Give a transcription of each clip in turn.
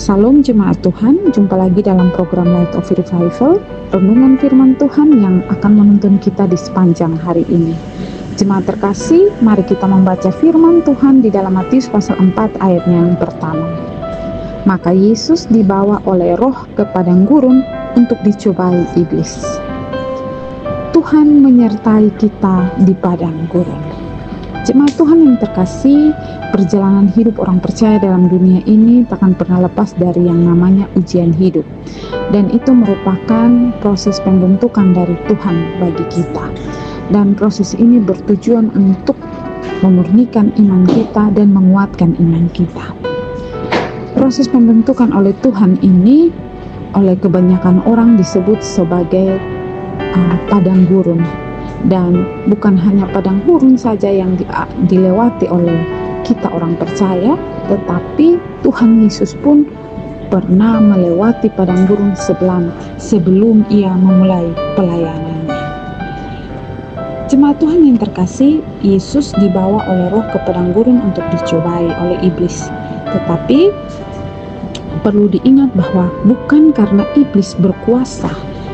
Salam jemaat Tuhan, jumpa lagi dalam program Light of Revival, renungan firman Tuhan yang akan menuntun kita di sepanjang hari ini. Jemaat terkasih, mari kita membaca firman Tuhan di dalam Matius pasal 4 ayatnya yang pertama. Maka Yesus dibawa oleh Roh ke padang gurun untuk dicobai iblis. Tuhan menyertai kita di padang gurun. Jemaat Tuhan yang terkasih, perjalanan hidup orang percaya dalam dunia ini takkan pernah lepas dari yang namanya ujian hidup. Dan itu merupakan proses pembentukan dari Tuhan bagi kita. Dan proses ini bertujuan untuk memurnikan iman kita dan menguatkan iman kita. Proses pembentukan oleh Tuhan ini oleh kebanyakan orang disebut sebagai padang gurun. Dan bukan hanya padang gurun saja yang dilewati oleh kita orang percaya, tetapi Tuhan Yesus pun pernah melewati padang gurun sebelum ia memulai pelayanannya. Jemaat Tuhan yang terkasih, Yesus dibawa oleh Roh ke padang gurun untuk dicobai oleh iblis. Tetapi perlu diingat bahwa bukan karena iblis berkuasa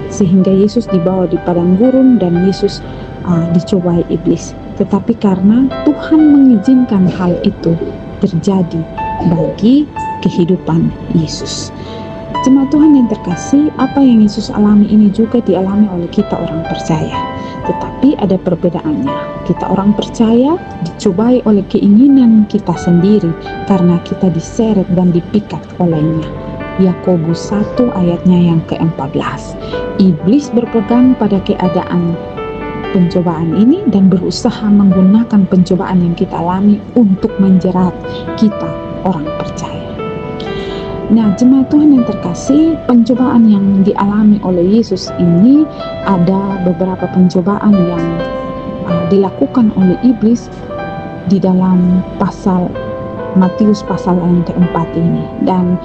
sehingga Yesus dibawa di padang gurun dan Yesus dicobai iblis, tetapi karena Tuhan mengizinkan hal itu terjadi bagi kehidupan Yesus. Jemaat Tuhan yang terkasih, apa yang Yesus alami ini juga dialami oleh kita orang percaya, tetapi ada perbedaannya. Kita orang percaya dicobai oleh keinginan kita sendiri karena kita diseret dan dipikat olehnya. Yakobus 1 ayatnya yang ke-14. Iblis berpegang pada keadaan pencobaan ini dan berusaha menggunakan pencobaan yang kita alami untuk menjerat kita orang percaya. Nah, jemaat Tuhan yang terkasih, pencobaan yang dialami oleh Yesus ini ada beberapa pencobaan yang dilakukan oleh iblis di dalam Matius pasal yang keempat ini. Dan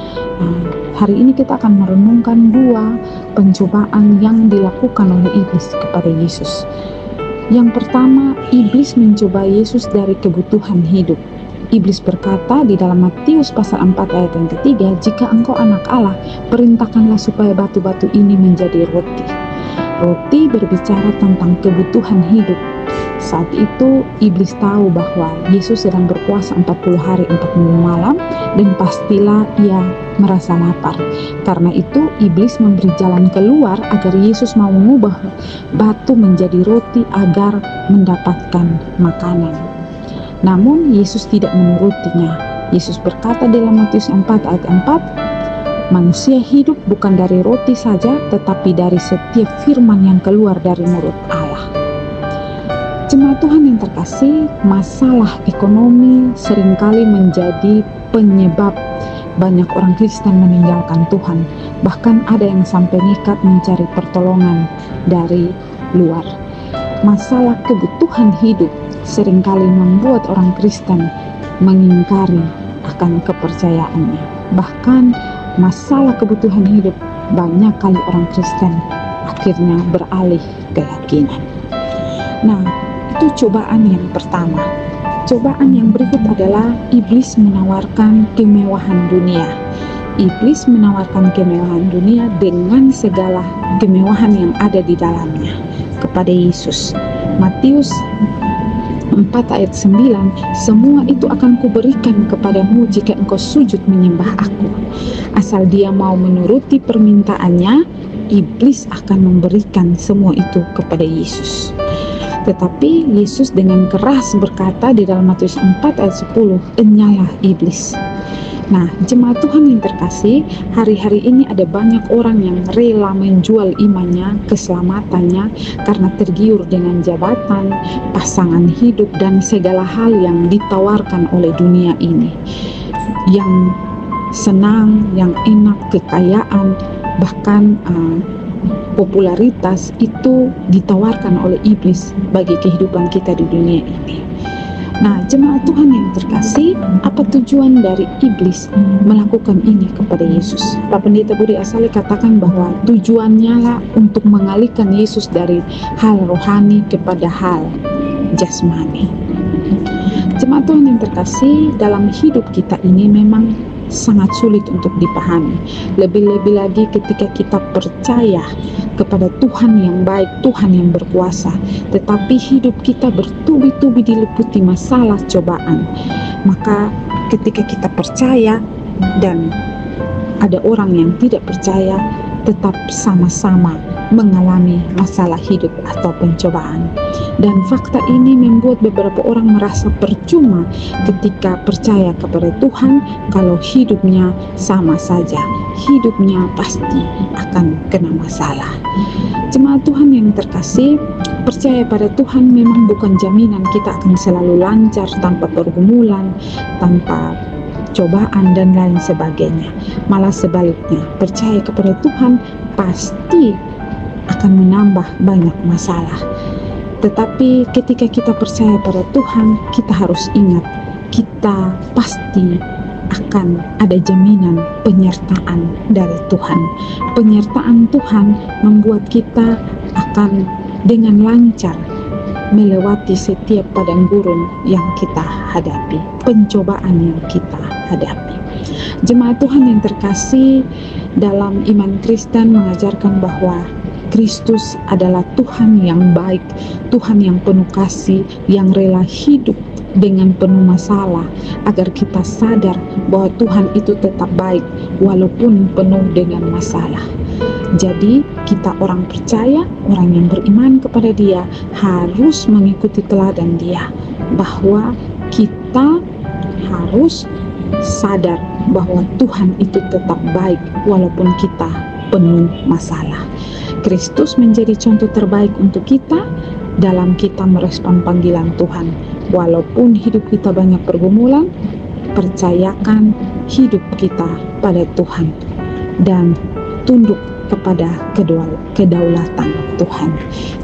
hari ini kita akan merenungkan dua pencobaan yang dilakukan oleh iblis kepada Yesus. Yang pertama, iblis mencoba Yesus dari kebutuhan hidup. Iblis berkata di dalam Matius pasal 4 ayat yang ketiga, "Jika engkau anak Allah, perintahkanlah supaya batu-batu ini menjadi roti." Roti berbicara tentang kebutuhan hidup. Saat itu iblis tahu bahwa Yesus sedang berpuasa 40 hari 40 malam dan pastilah ia merasa lapar. Karena itu iblis memberi jalan keluar agar Yesus mau mengubah batu menjadi roti agar mendapatkan makanan. Namun Yesus tidak menurutinya. Yesus berkata dalam Matius 4 ayat 4, "Manusia hidup bukan dari roti saja, tetapi dari setiap firman yang keluar dari mulut Allah." Jemaat Tuhan yang terkasih, masalah ekonomi seringkali menjadi penyebab banyak orang Kristen meninggalkan Tuhan. Bahkan ada yang sampai nekat mencari pertolongan dari luar. Masalah kebutuhan hidup seringkali membuat orang Kristen mengingkari akan kepercayaannya. Bahkan masalah kebutuhan hidup banyak kali orang Kristen akhirnya beralih keyakinan. Nah, itu cobaan yang pertama. Cobaan yang berikut adalah iblis menawarkan kemewahan dunia. Iblis menawarkan kemewahan dunia dengan segala kemewahan yang ada di dalamnya kepada Yesus. Matius 4 ayat 9, "Semua itu akan kuberikan kepadamu jika engkau sujud menyembah aku." Asal dia mau menuruti permintaannya, iblis akan memberikan semua itu kepada Yesus. Tetapi Yesus dengan keras berkata di dalam Matius 4 ayat 10, "Enyalah iblis." Nah, jemaat Tuhan yang terkasih, hari-hari ini ada banyak orang yang rela menjual imannya, keselamatannya, karena tergiur dengan jabatan, pasangan hidup, dan segala hal yang ditawarkan oleh dunia ini. Yang senang, yang enak, kekayaan, bahkan popularitas itu ditawarkan oleh iblis bagi kehidupan kita di dunia ini. Nah, jemaat Tuhan yang terkasih, apa tujuan dari iblis melakukan ini kepada Yesus? Pak Pendeta Budi Asali katakan bahwa tujuannya lah untuk mengalihkan Yesus dari hal rohani kepada hal jasmani. Jemaat Tuhan yang terkasih, dalam hidup kita ini memang sangat sulit untuk dipahami. Lebih-lebih lagi ketika kita percaya kepada Tuhan yang baik, Tuhan yang berkuasa, tetapi hidup kita bertubi-tubi diliputi masalah cobaan. Maka ketika kita percaya dan ada orang yang tidak percaya, tetap sama-sama mengalami masalah hidup atau pencobaan. Dan fakta ini membuat beberapa orang merasa percuma ketika percaya kepada Tuhan kalau hidupnya sama saja, hidupnya pasti akan kena masalah. Jemaat Tuhan yang terkasih, percaya pada Tuhan memang bukan jaminan kita akan selalu lancar tanpa pergumulan, tanpa cobaan dan lain sebagainya. Malah sebaliknya, percaya kepada Tuhan pasti akan menambah banyak masalah. Tetapi ketika kita percaya pada Tuhan, kita harus ingat, kita pasti akan ada jaminan penyertaan dari Tuhan. Penyertaan Tuhan membuat kita akan dengan lancar melewati setiap padang gurun yang kita hadapi, pencobaan yang kita hadapi. Jemaat Tuhan yang terkasih, dalam iman Kristen mengajarkan bahwa Kristus adalah Tuhan yang baik, Tuhan yang penuh kasih, yang rela hidup dengan penuh masalah, agar kita sadar bahwa Tuhan itu tetap baik walaupun penuh dengan masalah. Jadi kita orang percaya, orang yang beriman kepada Dia harus mengikuti teladan Dia, bahwa kita harus sadar bahwa Tuhan itu tetap baik walaupun kita penuh masalah. Kristus menjadi contoh terbaik untuk kita dalam kita merespon panggilan Tuhan. Walaupun hidup kita banyak pergumulan, percayakan hidup kita pada Tuhan dan tunduk kepada kedaulatan Tuhan.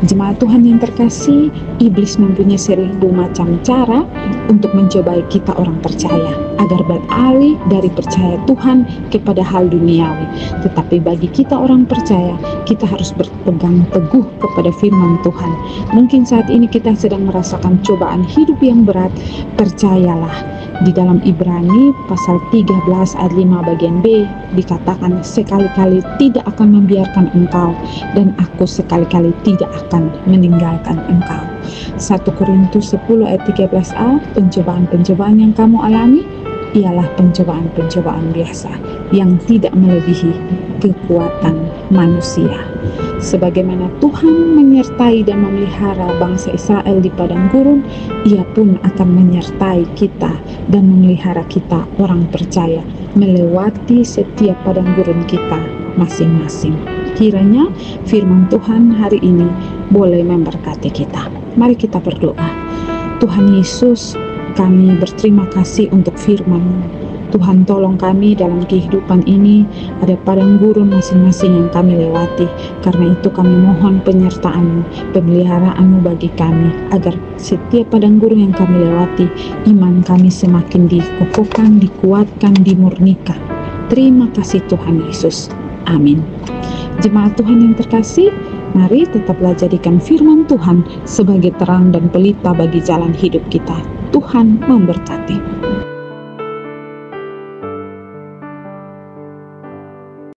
Jemaat Tuhan yang terkasih, iblis mempunyai 1000 macam cara untuk mencobai kita orang percaya agar beralih dari percaya Tuhan kepada hal duniawi. Tetapi bagi kita orang percaya, kita harus berpegang teguh kepada firman Tuhan. Mungkin saat ini kita sedang merasakan cobaan hidup yang berat, percayalah. Di dalam Ibrani pasal 13 ayat 5 bagian B dikatakan, sekali-kali tidak akan membiarkan engkau, dan aku sekali-kali tidak akan meninggalkan engkau. 1 Korintus 10 ayat 13a, pencobaan-pencobaan yang kamu alami ialah pencobaan-pencobaan biasa yang tidak melebihi kekuatan manusia. Sebagaimana Tuhan menyertai dan memelihara bangsa Israel di padang gurun, Ia pun akan menyertai kita dan memelihara kita orang percaya melewati setiap padang gurun kita masing-masing. Kiranya firman Tuhan hari ini boleh memberkati kita. Mari kita berdoa. Tuhan Yesus, kami berterima kasih untuk firman-Mu. Tuhan, tolong kami dalam kehidupan ini, ada padang gurun masing-masing yang kami lewati. Karena itu kami mohon penyertaan-Mu, pemeliharaan-Mu bagi kami, agar setiap padang gurun yang kami lewati, iman kami semakin dikokohkan, dikuatkan, dimurnikan. Terima kasih Tuhan Yesus. Amin. Jemaat Tuhan yang terkasih, mari tetaplah jadikan firman Tuhan sebagai terang dan pelita bagi jalan hidup kita. Tuhan memberkati.